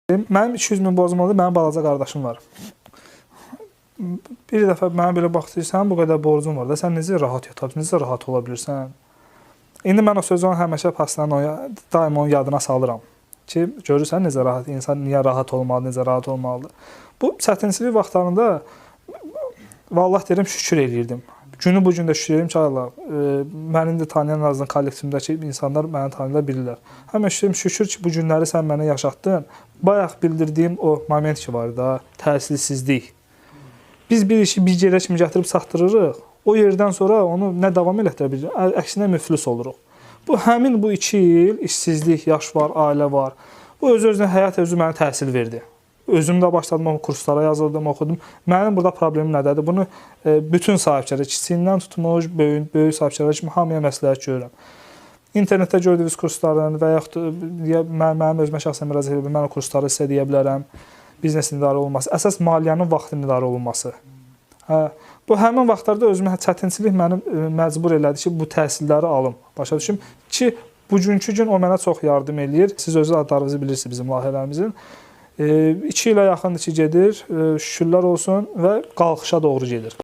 Mənim 200 min borcum oldu, mənim balaca qardaşım var. Bir dəfə mənə belə baxdı, sən bu qədər borcun var da, sən necə rahat yata bilirsən, necə rahat ola bilirsən? İndi mən o sözü ona həmişə paslanın, daim onun yadına salıram ki, görürsən necə rahat, insan niyə rahat olmalı, necə rahat olmalıdır. Bu çətinçilik vaxtlarında vallahi deyirəm şükür eləyirdim. Günü bu gün də şükür edirəm ki, Allah, məni indi tanıyan azından kollektivimdəki insanlar məni tanıyırlar, bilirlər. Həmişə şükür ki, bu günləri sən mənə yaşatdın. Bayaq bildirdiyim o moment ki var da, təsirsizlik. Biz bir işi bir yerə kimi gətirib çatdırırıq. O yerdən sonra onu nə davam elətdirə bilirik, əksinə müflis oluruq. Bu həmin bu 2 il işsizlik, yaş var, ailə var. Bu öz-özünə həyat özü mənə təsir verdi. Özüm də başladım, o kurslara yazıldım, oxudum. Mənim burada problemim nədədir? Bunu bütün sahibkarlar, kiçiyindən tutmuş, böyük sahibkarlar kimi hamıya məsləhət görürəm. İnternetdə gördüyünüz kursların və yaxud mənim özümə şəxsən müraciət edirəm, mən o kursları sizə deyə bilərəm. Biznesin idarə olunması, əsas maliyyənin vaxtının idarə olunması. Bu həmin vaxtlarda özümə çətinçilik məni məcbur elədi ki, bu təhsilləri alım. Başa düşüm ki, bugünkü gün o mənə çox yardım eləyir. Siz özünüz adlarınızı bilirsiniz bizim layihələrimizin. 2 ilə yaxındır ki, gedir, şükürlər olsun və qalxışa doğru gedir.